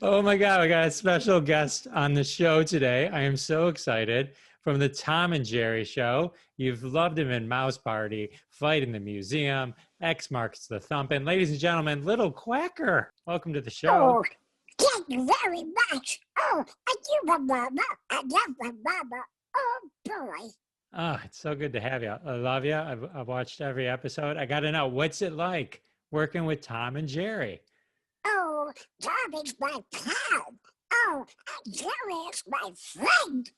Oh my God, we got a special guest on the show today. I am so excited. From the Tom and Jerry show. You've loved him in Mouse Party, Fight in the Museum, X Marks the Thumpin'. Ladies and gentlemen, Little Quacker. Welcome to the show. Oh, thank you very much. Oh, I do my mama. I love my mama. Oh, boy. Oh, it's so good to have you. I love you. I've watched every episode. I got to know, what's it like working with Tom and Jerry? Oh, Tom is my pal. Oh, and Jerry is my friend.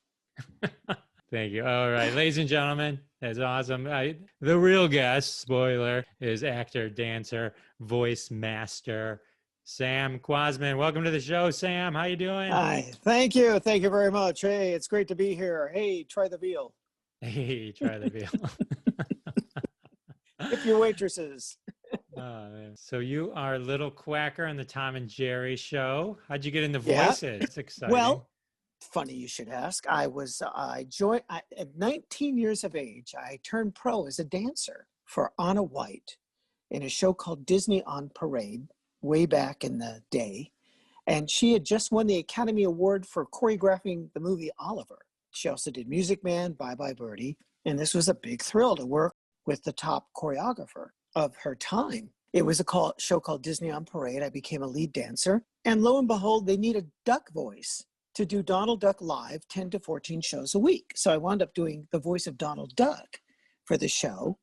Thank you. All right, ladies and gentlemen, that's awesome. The real guest, spoiler, is actor, dancer, voice master, Sam Kwasman. Welcome to the show, Sam. How you doing? Hi. Thank you. Thank you very much. Hey, it's great to be here. Hey, try the veal. Hey, try the veal. Tip your waitresses. So you are Little Quacker on the Tom and Jerry show. How'd you get into voices? Yeah. It's exciting. Well, funny you should ask. At 19 years of age, I turned pro as a dancer for Anna White in a show called Disney on Parade way back in the day. And she had just won the Academy Award for choreographing the movie Oliver. She also did Music Man, Bye Bye Birdie. And this was a big thrill to work with the top choreographer of her time. It was a show called Disney on Parade. I became a lead dancer. And lo and behold, they need a duck voice to do Donald Duck live 10 to 14 shows a week. So I wound up doing the voice of Donald Duck for the show.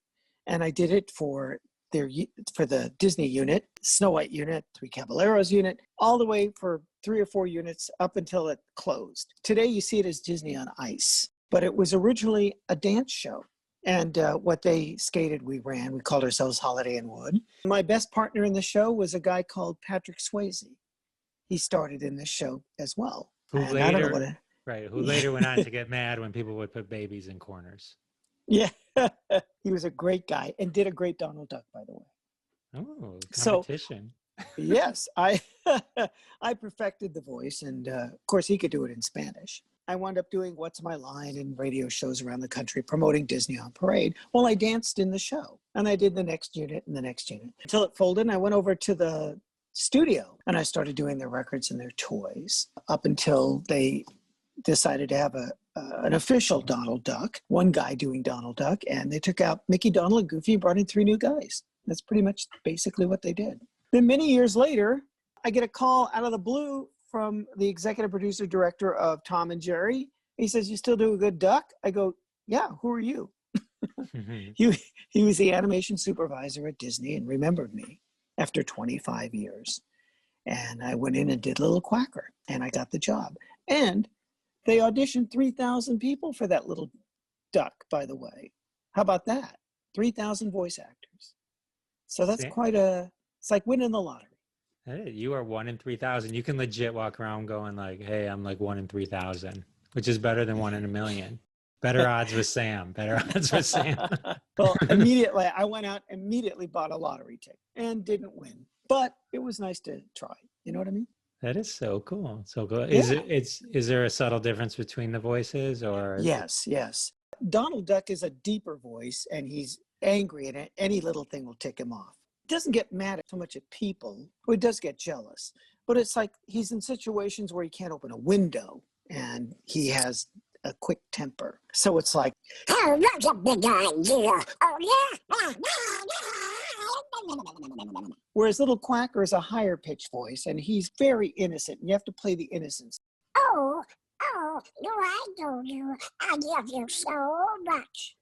And I did it for the Disney unit, Snow White unit, Three Caballeros unit, all the way for 3 or 4 units up until it closed. Today you see it as Disney on Ice, but it was originally a dance show. And what they skated, we ran. We called ourselves Holiday and Wood. My best partner in the show was a guy called Patrick Swayze. He started in this show as well. Who later went on to get mad when people would put babies in corners. Yeah, he was a great guy and did a great Donald Duck, by the way. Oh, competition. So, yes, I perfected the voice, and of course he could do it in Spanish. I wound up doing What's My Line in radio shows around the country promoting Disney on Parade while I danced in the show. And I did the next unit and the next unit until it folded, and I went over to the studio and I started doing their records and their toys up until they decided to have an official Donald Duck, one guy doing Donald Duck, and they took out Mickey, Donald, and Goofy and brought in 3 new guys. That's pretty much basically what they did. Then many years later, I get a call out of the blue from the executive producer director of Tom and Jerry. He says, "You still do a good duck?" I go, "Yeah, who are you?" He was the animation supervisor at Disney and remembered me after 25 years. And I went in and did Little Quacker, and I got the job. And they auditioned 3,000 people for that little duck, by the way. How about that? 3,000 voice actors. So that's it's like winning the lottery. Hey, you are 1 in 3,000. You can legit walk around going like, "Hey, I'm like 1 in 3,000," which is better than 1 in a million. Better odds with Sam. Better odds with Sam. Well, immediately, I went out, immediately bought a lottery ticket and didn't win. But it was nice to try. You know what I mean? That is so cool. So cool. Yeah. Is there a subtle difference between the voices or? Yes. Donald Duck is a deeper voice, and he's angry, and any little thing will tick him off. He doesn't get mad so much at people. Well, he does get jealous. But it's like he's in situations where he can't open a window, and he has a quick temper. So it's like, Oh, that's a big idea. Oh, yeah. whereas Little Quacker is a higher pitched voice, and he's very innocent, and you have to play the innocence. Oh, no, I know you. I love you so much.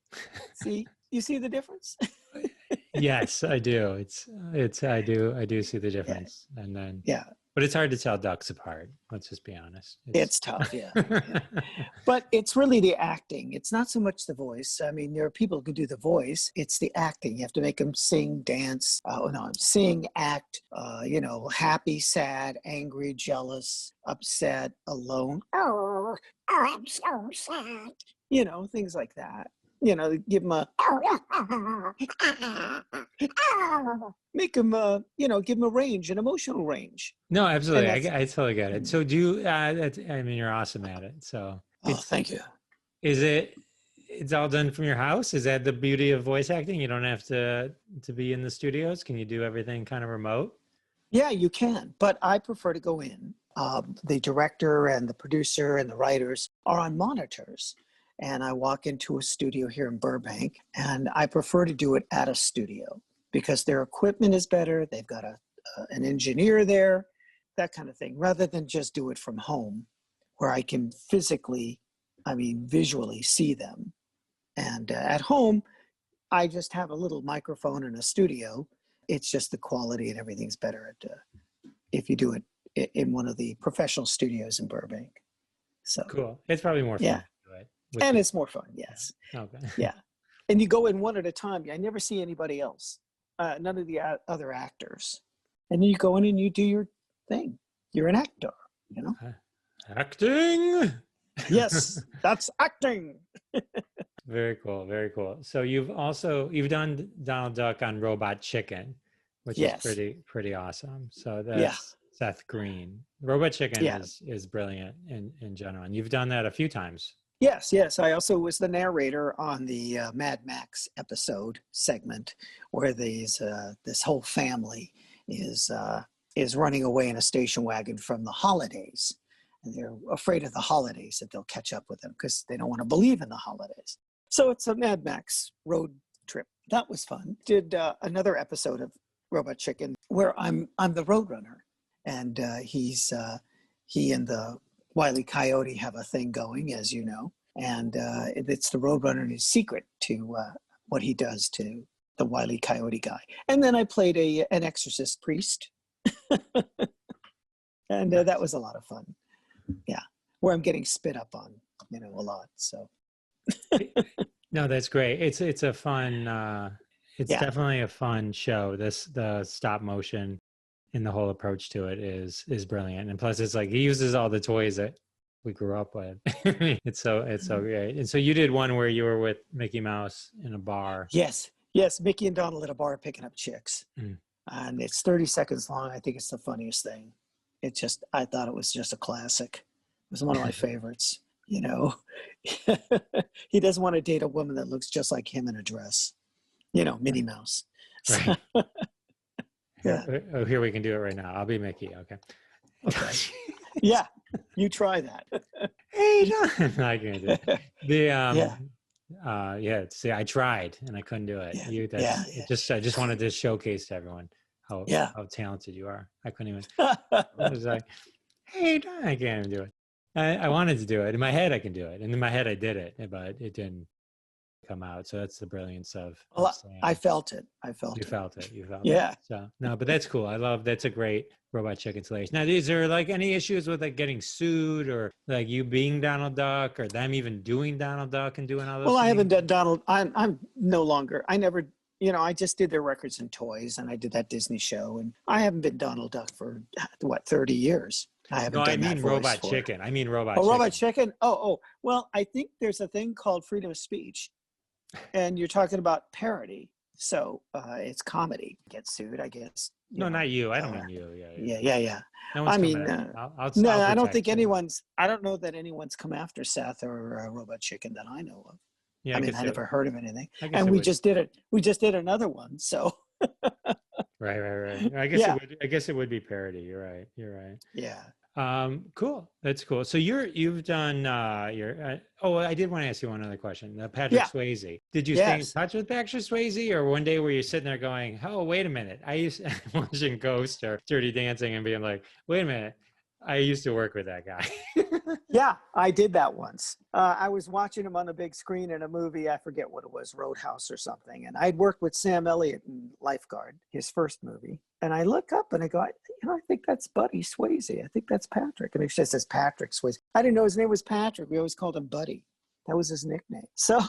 See, you see the difference? Yes, I do. I do see the difference. And then, Yeah. but it's hard to tell ducks apart. Let's just be honest. It's tough, yeah. But it's really the acting. It's not so much the voice. I mean, there are people who can do the voice. It's the acting. You have to make them sing, dance, sing, act, happy, sad, angry, jealous, upset, alone. Oh, I'm so sad. Things like that. Give them make them, give them a range, an emotional range. No, absolutely. I totally get it. So do you, you're awesome at it. So Thank you. It's all done from your house? Is that the beauty of voice acting? You don't have to be in the studios? Can you do everything kind of remote? Yeah, you can, but I prefer to go in. the director and the producer and the writers are on monitors. And I walk into a studio here in Burbank, and I prefer to do it at a studio because their equipment is better. They've got an engineer there, that kind of thing, rather than just do it from home where I can visually see them. And at home, I just have a little microphone in a studio. It's just the quality and everything's better if you do it in one of the professional studios in Burbank. So cool. It's probably more fun. Yeah. And it's more fun. Yes. Okay. Yeah. And you go in one at a time. I never see anybody else. None of the other actors. And you go in and you do your thing. You're an actor, you know? Acting. Yes, that's acting. Very cool. Very cool. So you've done Donald Duck on Robot Chicken, which is pretty awesome. So that's Seth Green. Robot Chicken is brilliant in general. And you've done that a few times. Yes. I also was the narrator on the Mad Max episode segment where this whole family is running away in a station wagon from the holidays. And they're afraid of the holidays, that they'll catch up with them because they don't want to believe in the holidays. So it's a Mad Max road trip. That was fun. Did another episode of Robot Chicken where I'm the Roadrunner, and he and the Wile E. Coyote have a thing going, as you know, and it's the Roadrunner and his secret to what he does to the Wile E. Coyote guy. And then I played an exorcist priest, and that was a lot of fun. Yeah, where I'm getting spit up on, a lot. So. No, that's great. It's a fun. It's definitely a fun show. The stop motion and the whole approach to it is brilliant. And plus, it's like he uses all the toys that we grew up with. It's so great. And so you did one where you were with Mickey Mouse in a bar. Yes, Mickey and Donald at a bar picking up chicks, and it's 30 seconds long. I think it's the funniest thing. I thought it was just a classic. It was one of my favorites. He doesn't want to date a woman that looks just like him in a dress. Minnie Mouse. Right. Yeah. Oh, here we can do it right now. I'll be Mickey. Okay. Yeah, you try that. Hey, John. I can't do it. See, I tried and I couldn't do it. I just wanted to showcase to everyone how talented you are. I couldn't even. I was like, hey, John. I can't even do it. I wanted to do it. In my head, I can do it. And in my head, I did it, but it didn't come out. So that's the brilliance of Sam. I felt it. You felt it. Yeah. So, no, but that's cool. That's a great Robot Chicken installation. Now, is there like any issues with like getting sued or like you being Donald Duck or them even doing Donald Duck and doing all those things? I haven't done Donald. I'm no longer. I never, I just did their records and toys and I did that Disney show. And I haven't been Donald Duck for 30 years. I mean Robot Chicken. Robot Chicken. Oh, well, I think there's a thing called freedom of speech, and you're talking about parody. So it's comedy. Get sued, I guess. Not you. I don't mean you. Yeah. No I don't think you. I don't know that anyone's come after Seth or Robot Chicken that I know of. Yeah, I never heard of anything. And we just did it. We just did another one. So. Right. I guess it would be parody. You're right. Yeah. Cool. That's cool. So you've done I did want to ask you one other question. Patrick Swayze. Did you stay in touch with Patrick Swayze, or one day were you sitting there going, "Oh, wait a minute. I used watching Ghost or Dirty Dancing and being like, wait a minute. I used to work with that guy." Yeah, I did that once. I was watching him on a big screen in a movie. I forget what it was, Roadhouse or something. And I'd worked with Sam Elliott in Lifeguard, his first movie. And I look up and I go, I think that's Buddy Swayze. I think that's Patrick. And it just says Patrick Swayze. I didn't know his name was Patrick. We always called him Buddy. That was his nickname. So,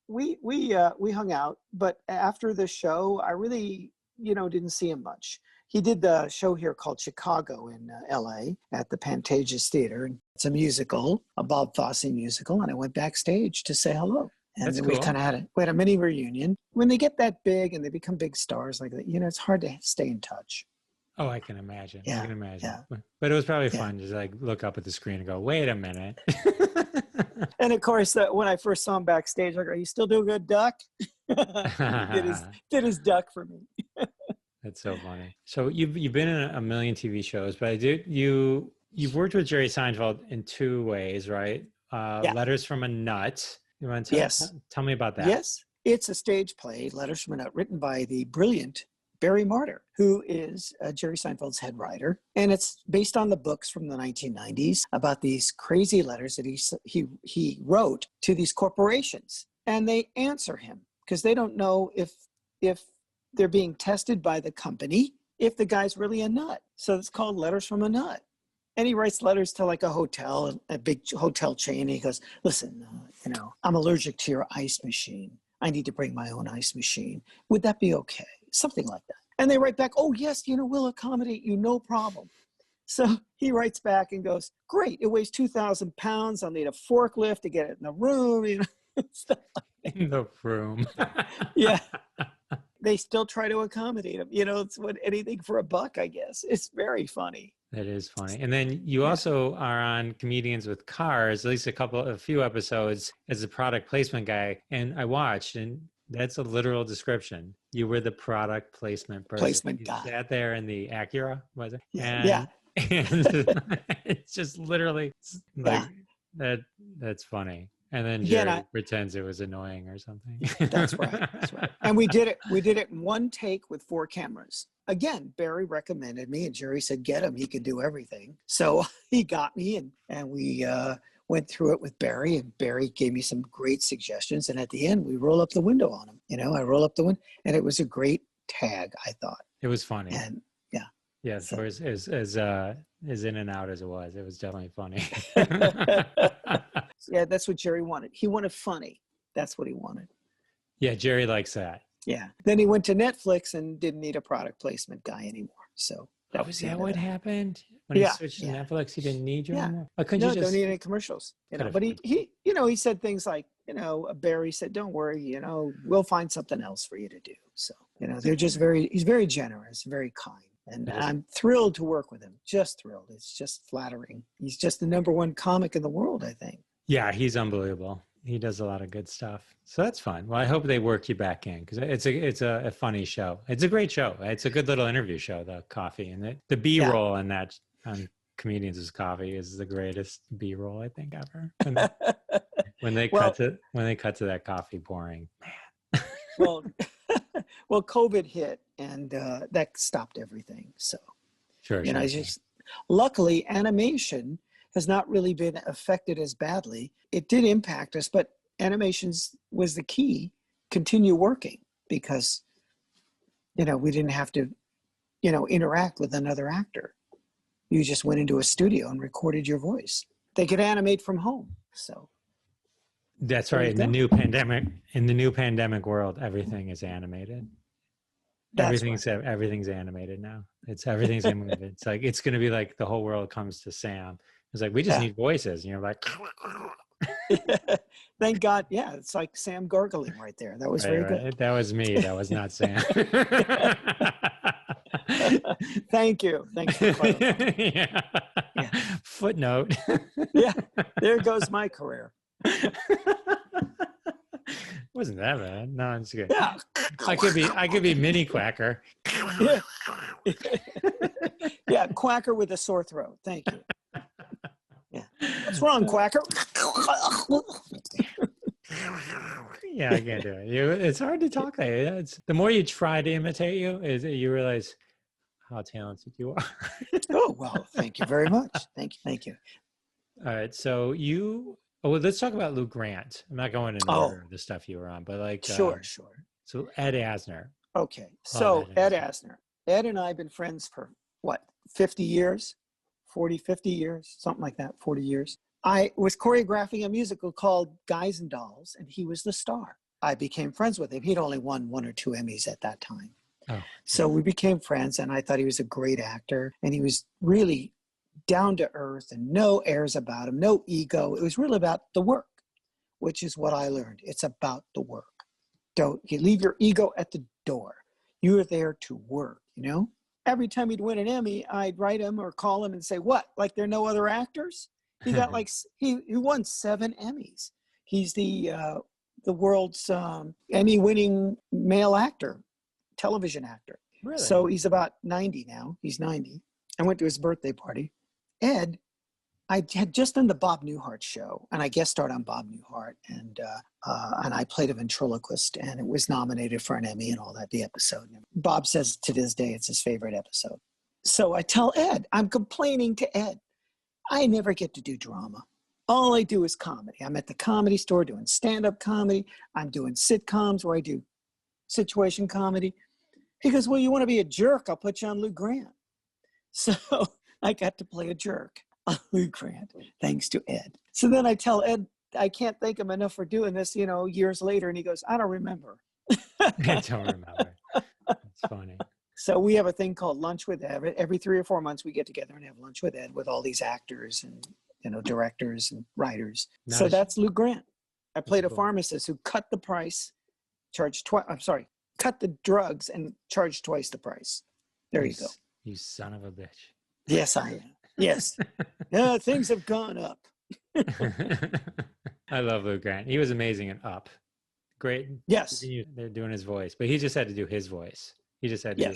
we hung out. But after the show, I really, didn't see him much. He did the show here called Chicago in LA at the Pantages Theater. It's a musical, a Bob Fosse musical. And I went backstage to say hello. And That's then cool. we kind of had a mini reunion. When they get that big and they become big stars like that, it's hard to stay in touch. Oh, I can imagine. Yeah, I can imagine. yeah. But it was probably fun to like look up at the screen and go, wait a minute. And of course, when I first saw him backstage, I go, "Are you still doing good, Duck?" did his duck for me. That's so funny. So you've been in a million TV shows, but you you've worked with Jerry Seinfeld in two ways, right? Yeah. Letters from a Nut. You want to Yes. tell me about that? Yes. It's a stage play, Letters from a Nut, written by the brilliant Barry Martyr, who is Jerry Seinfeld's head writer. And it's based on the books from the 1990s about these crazy letters that he wrote to these corporations. And they answer him because they don't know if they're being tested by the company, if the guy's really a nut. So it's called Letters from a Nut. And he writes letters to like a hotel, a big hotel chain. And he goes, listen, I'm allergic to your ice machine. I need to bring my own ice machine. Would that be okay? Something like that. And they write back, oh, yes, we'll accommodate you, no problem. So he writes back and goes, great, it weighs 2,000 pounds. I'll need a forklift to get it in the room. Stuff like that. In the room. Yeah. They still try to accommodate him. It's anything for a buck, I guess. It's very funny. That is funny. And then you also are on Comedians with Cars, at least a few episodes as a product placement guy. And I watched, and that's a literal description. You were the product placement person. Placement guy. You sat there in the Acura, was it? Yeah. And it's just literally like that's funny. And then Jerry pretends it was annoying or something. That's right. And we did it in one take with 4 cameras. Again, Barry recommended me and Jerry said, get him. He could do everything. So he got me and we went through it with Barry, and Barry gave me some great suggestions. And at the end, we roll up the window on him. I roll up the window, and it was a great tag, I thought. It was funny. And yeah, so as in and out as it was definitely funny. Yeah, that's what Jerry wanted. He wanted funny. That's what he wanted. Yeah, Jerry likes that. Yeah. Then he went to Netflix and didn't need a product placement guy anymore. So that was what happened? When he switched to Netflix, he didn't need you anymore? Don't need any commercials. But he said things like, Barry said, don't worry, we'll find something else for you to do. So, he's very generous, very kind. And I'm thrilled to work with him. Just thrilled. It's just flattering. He's just the #1 comic in the world, I think. Yeah, he's unbelievable. He does a lot of good stuff. So that's fun. Well, I hope they work you back in because it's a funny show. It's a great show. It's a good little interview show, the coffee. And the B-roll on that on Comedians with Coffee is the greatest B-roll I think ever. When they cut to that coffee pouring. Man. Well, COVID hit and that stopped everything. So, sure. Luckily, animation has not really been affected as badly. It did impact us, but animations was the key. Continue working because, we didn't have to, interact with another actor. You just went into a studio and recorded your voice. They could animate from home. So. That's right. In the new pandemic world, everything is animated. Everything's animated now. Everything's animated. It's like it's going to be like the whole world comes to Sam. It's like we just need voices, and you're like. Thank God. Yeah, it's like Sam gargling right there. That was very good. That was me. That was not Sam. Thank you. Thanks for clarifying. Yeah. Footnote. Yeah, there goes my career. Wasn't that bad? No, it's good. Yeah. I could be mini Quacker. Yeah. Yeah, Quacker with a sore throat. Thank you. Yeah. What's wrong, Quacker? Yeah, I can't do it. It's hard to talk like that. The more you try to imitate you realize how talented you are. Oh, well, thank you very much. Thank you. All right, so let's talk about Lou Grant. I'm not going into order of the stuff you were on, but Sure. So Ed Asner. Okay, so Ed Asner. Ed and I have been friends for 50 years, 50 years, something like that, 40 years. I was choreographing a musical called Guys and Dolls, and he was the star. I became friends with him. He'd only won 1 or 2 Emmys at that time. Oh. So we became friends, and I thought he was a great actor, and he was really down to earth and no airs about him, no ego. It was really about the work, which is what I learned. It's about the work. Don't you leave your ego at the door. You're there to work, Every time he'd win an Emmy, I'd write him or call him and say, what, like there are no other actors? He got he won 7 Emmys. He's the world's Emmy-winning male actor, television actor. Really? So he's about 90 now. He's 90. I went to his birthday party. Ed, I had just done the Bob Newhart show, and I guest starred on Bob Newhart, and I played a ventriloquist, and it was nominated for an Emmy and all that, the episode. Bob says to this day it's his favorite episode. So I tell Ed, I'm complaining to Ed, I never get to do drama. All I do is comedy. I'm at the Comedy Store doing stand-up comedy. I'm doing sitcoms where I do situation comedy. He goes, well, you want to be a jerk? I'll put you on Lou Grant. So I got to play a jerk on Lou Grant, thanks to Ed. So then I tell Ed, I can't thank him enough for doing this, years later. And he goes, I don't remember. I don't remember. It's funny. So we have a thing called Lunch with Ed. Every 3 or 4 months, we get together and have lunch with Ed with all these actors and directors and writers. Nice. So that's Lou Grant. I played a pharmacist who cut the price, cut the drugs and charged twice the price. There you go. You son of a bitch. Yes, I am. Yes. Things have gone up. I love Lou Grant. He was amazing in Up. Great. Yes. They're doing his voice, but he just had to do his voice. He just had to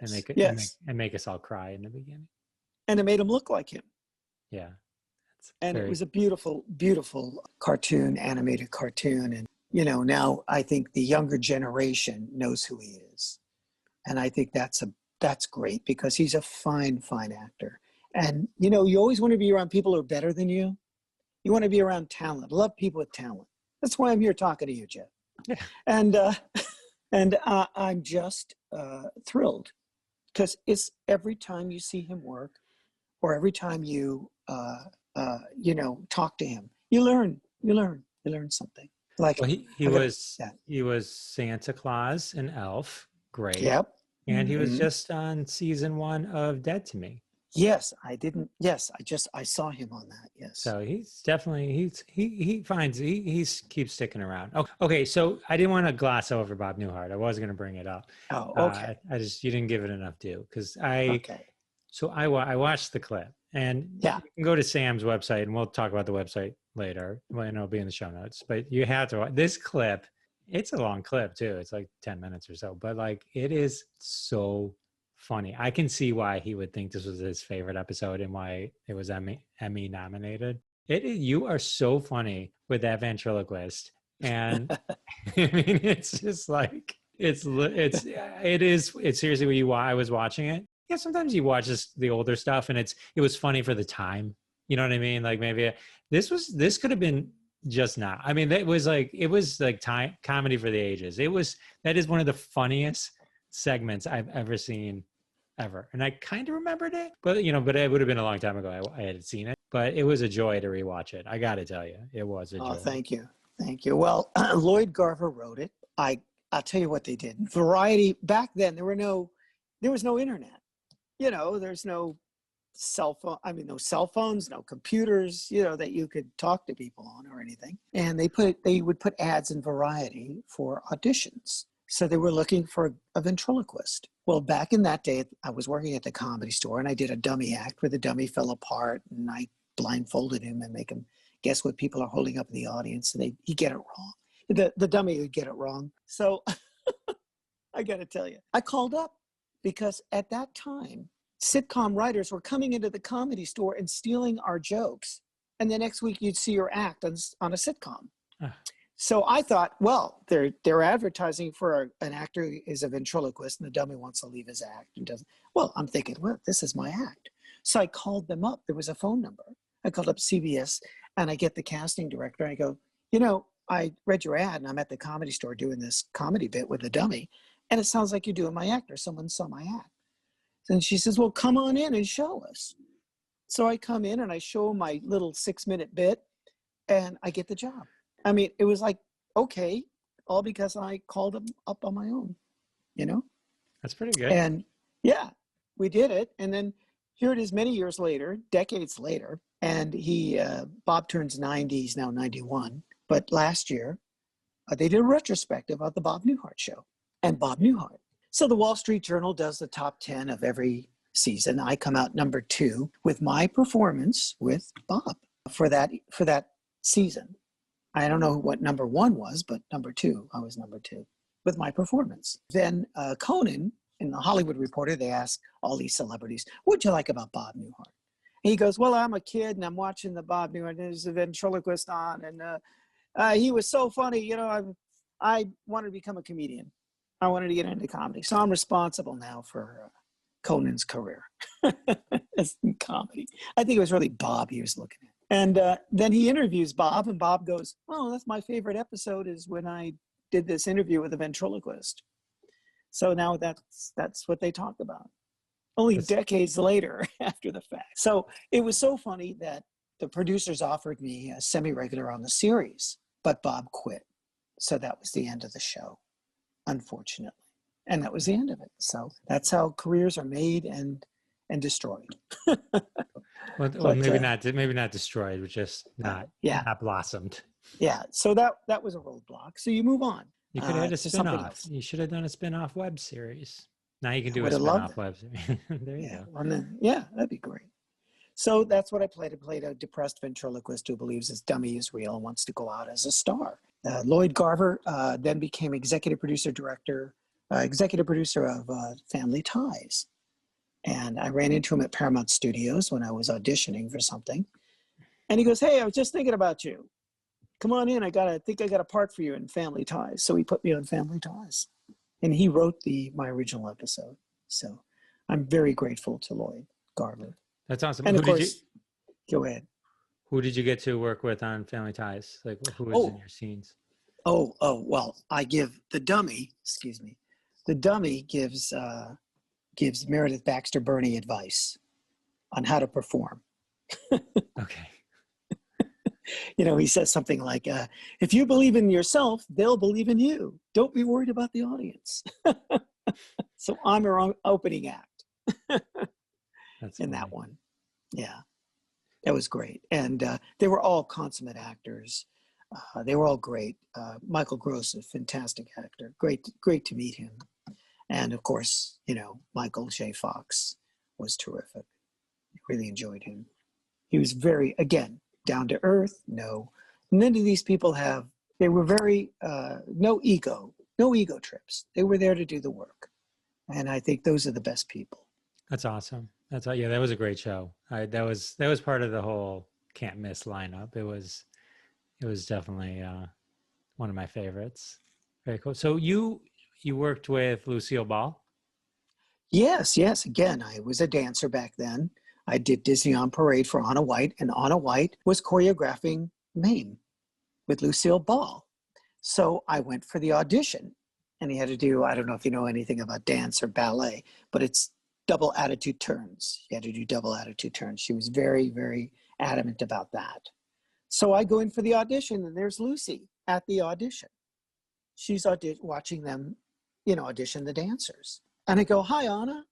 and make us all cry in the beginning. And it made him look like him. Yeah. It was a beautiful, beautiful cartoon, animated cartoon. And, now I think the younger generation knows who he is. And I think that's great because he's a fine, fine actor. And, you always want to be around people who are better than you. You want to be around talent. Love people with talent. That's why I'm here talking to you, Jeff. Yeah. And I'm just thrilled because it's every time you see him work or every time you, talk to him, you learn something. Like he was Santa Claus and Elf. Great. Yep. And he was just on season 1 of Dead to Me. Yes, I didn't. Yes, I saw him on that. Yes. So he's definitely he keeps sticking around. Oh, okay. So I didn't want to gloss over Bob Newhart. I was going to bring it up. Oh, okay. You didn't give it enough due because So I watched the clip, and you can go to Sam's website, and we'll talk about the website later. Well, it'll be in the show notes. But you have to watch this clip. It's a long clip too. It's like 10 minutes or so, but it is so funny. I can see why he would think this was his favorite episode and why it was Emmy nominated. You are so funny with that ventriloquist, and I mean, it's just it's seriously I was watching it. Yeah, sometimes you watch the older stuff, and it was funny for the time. You know what I mean? Like maybe this could have been just now. I mean, it was time comedy for the ages. That is one of the funniest segments I've ever seen ever. And I kind of remembered it, but it would have been a long time ago I had seen it, but it was a joy to rewatch it. I got to tell you, it was a joy. Oh, thank you. Thank you. Well, Lloyd Garver wrote it. I'll tell you what they did. Variety, back then, there was no internet. There's no cell phone. I mean, no cell phones, no computers, that you could talk to people on or anything. And they would put ads in Variety for auditions. So they were looking for a ventriloquist. Well, back in that day, I was working at the Comedy Store, and I did a dummy act where the dummy fell apart, and I blindfolded him and make him guess what people are holding up in the audience, and he'd get it wrong. The dummy would get it wrong. So I got to tell you, I called up because at that time, sitcom writers were coming into the Comedy Store and stealing our jokes. And the next week you'd see your act on a sitcom. So I thought, well, they're advertising for an actor who is a ventriloquist and the dummy wants to leave his act and doesn't. Well, I'm thinking, well, this is my act. So I called them up. There was a phone number. I called up CBS and I get the casting director. And I go, I read your ad and I'm at the Comedy Store doing this comedy bit with a dummy. And it sounds like you're doing my act or someone saw my act. And she says, well, come on in and show us. So I come in and I show my little 6-minute bit and I get the job. I mean, it was like, okay, all because I called him up on my own, That's pretty good. And yeah, we did it. And then here it is many years later, decades later. And Bob turns 90, he's now 91. But last year, they did a retrospective of the Bob Newhart show and Bob Newhart. So the Wall Street Journal does the top 10 of every season. I come out number 2 with my performance with Bob for that season. I don't know what number 1 was, but number 2, I was number 2 with my performance. Then Conan in the Hollywood Reporter, they asked all these celebrities, what'd you like about Bob Newhart? He goes, well, I'm a kid and I'm watching the Bob Newhart, and there's a ventriloquist on. And he was so funny. You know, I wanted to become a comedian. I wanted to get into comedy. So I'm responsible now for Conan's career in comedy. I think it was really Bob he was looking at. And then he interviews Bob, and Bob goes, oh, that's my favorite episode is when I did this interview with a ventriloquist. So now that's what they talk about. Only decades later after the fact. So it was so funny that the producers offered me a semi-regular on the series, but Bob quit. So that was the end of the show, unfortunately. And that was the end of it. So that's how careers are made and destroyed. Well, maybe not destroyed, but just not blossomed. Yeah. So that was a roadblock. So you move on. You could have had a spin-off. You should have done a spin-off web series. Now you can do a spin-off web series. There you go. Well, then, yeah, that'd be great. So that's what I played. I played a depressed ventriloquist who believes his dummy is real and wants to go out as a star. Lloyd Garver then became executive producer of Family Ties. And I ran into him at Paramount Studios when I was auditioning for something. And he goes, hey, I was just thinking about you. Come on in. I think I got a part for you in Family Ties. So he put me on Family Ties. And he wrote my original episode. So I'm very grateful to Lloyd Garver. That's awesome. And of course, go ahead. Who did you get to work with on Family Ties? Like, who was in your scenes? Well, I give the dummy gives Meredith Baxter Burney advice on how to perform. Okay. You know, he says something like, if you believe in yourself, they'll believe in you. Don't be worried about the audience. So I'm her opening act in that one. Yeah, that was great. And they were all consummate actors. They were all great. Michael Gross, a fantastic actor. Great to meet him. And of course, you know, Michael J. Fox was terrific. Really enjoyed him. He was very, again, down to earth. No, none of these people they were very, no ego trips. They were there to do the work. And I think those are the best people. That's awesome. That was a great show. That was part of the whole can't miss lineup. It was definitely one of my favorites. Very cool. So you worked with Lucille Ball? Yes. Again, I was a dancer back then. I did Disney on Parade for Anna White, and Anna White was choreographing Mame with Lucille Ball. So I went for the audition, and he had to do, I don't know if you know anything about dance or ballet, but it's double attitude turns. You had to do double attitude turns. She was very, very adamant about that. So I go in for the audition, and there's Lucy at the audition. She's watching them, you know, audition the dancers. And I go, hi, Anna.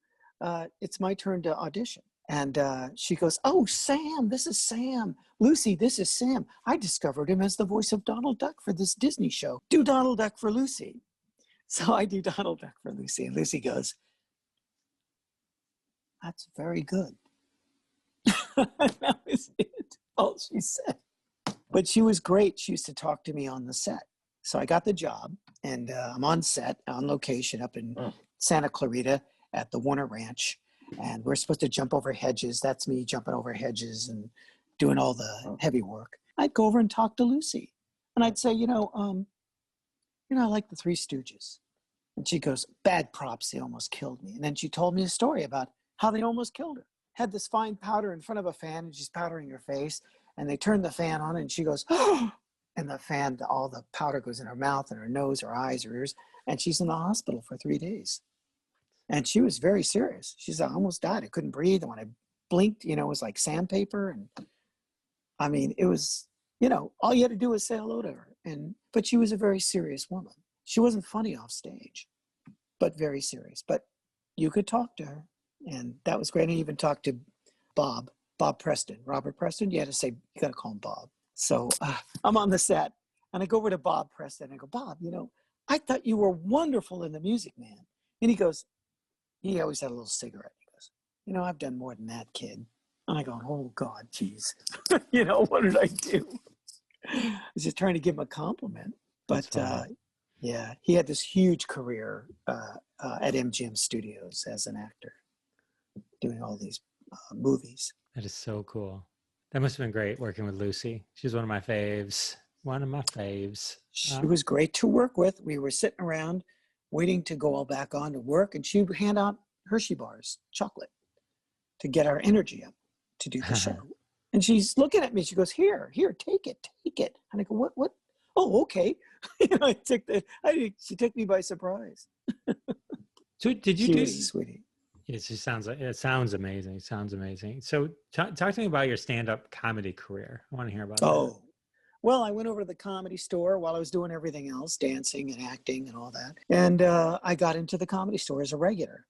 It's my turn to audition. And she goes, oh, Sam, this is Sam. Lucy, this is Sam. I discovered him as the voice of Donald Duck for this Disney show. Do Donald Duck for Lucy. So I do Donald Duck for Lucy. And Lucy goes, that's very good. That was it. All she said. But she was great. She used to talk to me on the set. So I got the job, and I'm on set, on location up in Santa Clarita at the Warner Ranch. And we're supposed to jump over hedges. That's me jumping over hedges and doing all the heavy work. I'd go over and talk to Lucy. And I'd say, I like the Three Stooges. And she goes, bad props, they almost killed me. And then she told me a story about how they almost killed her. Had this fine powder in front of a fan, and she's powdering her face. And they turned the fan on, and she goes, oh! And the fan, all the powder goes in her mouth and her nose, her eyes, her ears. And she's in the hospital for 3 days. And she was very serious. She said, I almost died. I couldn't breathe. And when I blinked, it was like sandpaper. And I mean, it was, all you had to do was say hello to her. But she was a very serious woman. She wasn't funny off stage, but very serious. But you could talk to her. And that was great. I even talked to Bob Preston, Robert Preston. You had to say, you got to call him Bob. So I'm on the set, and I go over to Bob Preston. And I go, Bob, I thought you were wonderful in The Music Man. And he goes, he always had a little cigarette. He goes, I've done more than that, kid. And I go, oh, God, geez. What did I do? I was just trying to give him a compliment. But, yeah, he had this huge career at MGM Studios as an actor, doing all these movies. That is so cool. That must have been great working with Lucy. She's one of my faves. One of my faves. She was great to work with. We were sitting around waiting to go all back on to work, and she would hand out Hershey bars, chocolate, to get our energy up to do the show. And she's looking at me. She goes, here, take it. And I go, what? Oh, okay. She took me by surprise. So did you She do? was a sweetie. It sounds amazing. It sounds amazing. So talk to me about your stand-up comedy career. I want to hear about that. Oh, well, I went over to the Comedy Store while I was doing everything else, dancing and acting and all that. And I got into the Comedy Store as a regular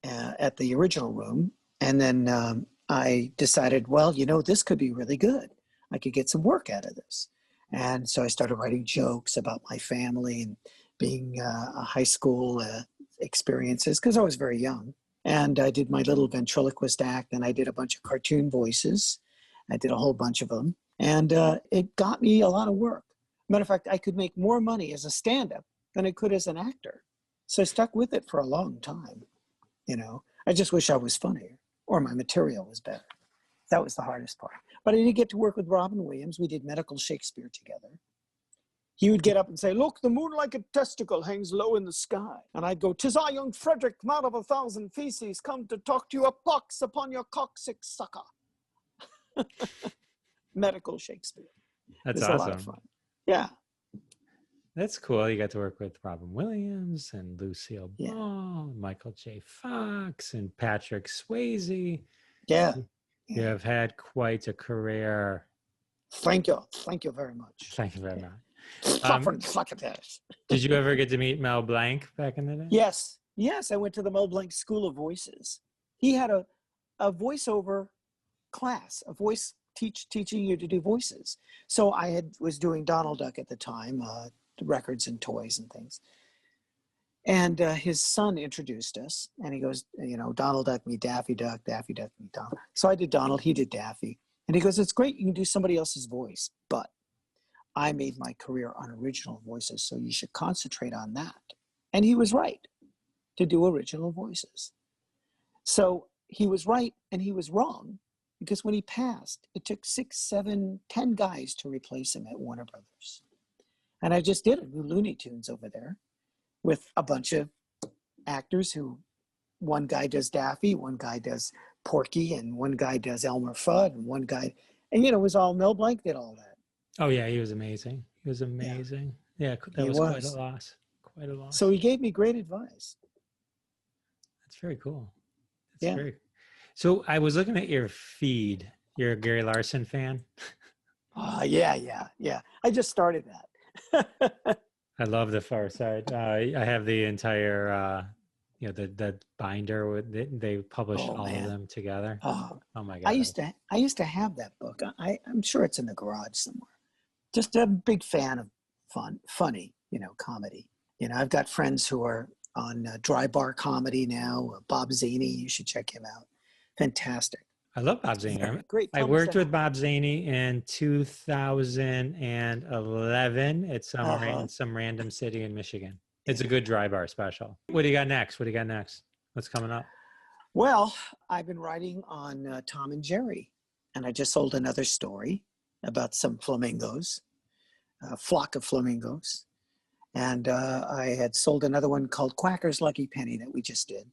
at the original room. And then I decided, well, this could be really good. I could get some work out of this. And so I started writing jokes about my family and being a high school experiences, because I was very young. And I did my little ventriloquist act, and I did a bunch of cartoon voices. I did a whole bunch of them. And it got me a lot of work. Matter of fact, I could make more money as a stand-up than I could as an actor. So I stuck with it for a long time. I just wish I was funnier or my material was better. That was the hardest part. But I did get to work with Robin Williams. We did medical Shakespeare together. He would get up and say, look, the moon like a testicle hangs low in the sky. And I'd go, 'tis I, young Frederick, man of 1,000 feces, come to talk to you a pox upon your coccyx sucker. Medical Shakespeare. That's awesome. awesome. A lot of fun. Yeah. That's cool. You got to work with Robin Williams and Lucille Ball, Michael J. Fox, and Patrick Swayze. Yeah. You have had quite a career. Thank you. Thank you very much. Thank you very much. Did you ever get to meet Mel Blanc back in the day? Yes. I went to the Mel Blanc School of Voices. He had a voiceover class, a voice teaching you to do voices. So I was doing Donald Duck at the time, records and toys and things. And his son introduced us, and he goes, Donald Duck meet Daffy Duck, Daffy Duck meet Donald. So I did Donald, he did Daffy. And he goes, it's great, you can do somebody else's voice, but I made my career on original voices, so you should concentrate on that. And he was right to do original voices. So he was right and he was wrong, because when he passed, it took 6, 7, 10 guys to replace him at Warner Brothers. And I just did a new Looney Tunes over there with a bunch of actors who, one guy does Daffy, one guy does Porky, and one guy does Elmer Fudd, and one guy, and it was all Mel Blanc did all that. Oh yeah, he was amazing. He was amazing. Yeah, that was quite a loss. Quite a loss. So he gave me great advice. That's very cool. So I was looking at your feed. You're a Gary Larson fan? Yeah. I just started that. I love the Far Side. I have the entire, the binder with they publish all of them together. Oh my God! I used to have that book. I'm sure it's in the garage somewhere. Just a big fan of funny, comedy. I've got friends who are on Dry Bar Comedy now. Bob Zaney, you should check him out. Fantastic. I love Bob Zaney. Great. I worked with Bob Zaney in 2011 at some random city in Michigan. It's a good Dry Bar special. What do you got next? What's coming up? Well, I've been writing on Tom and Jerry, and I just sold another story about some flamingos, a flock of flamingos. And I had sold another one called Quacker's Lucky Penny that we just did.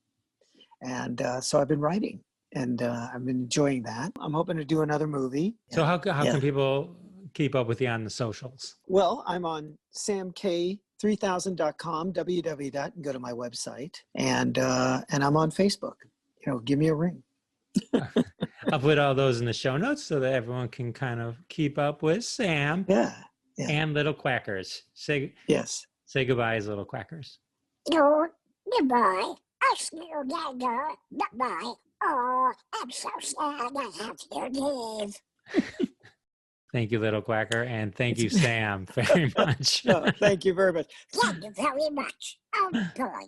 And so I've been writing, and I've been enjoying that. I'm hoping to do another movie. So how can people keep up with you on the socials? Well, I'm on samk3000.com, www. and go to my website. And I'm on Facebook. Give me a ring. I'll put all those in the show notes so that everyone can kind of keep up with Sam. Yeah. And Little Quackers. Say goodbye as Little Quackers. No, goodbye. I still gotta go. Bye-bye. Oh, I'm so sad I have to leave. Thank you, Little Quacker, and thank you, Sam, very much. Thank you very much. Thank you very much. Oh, boy.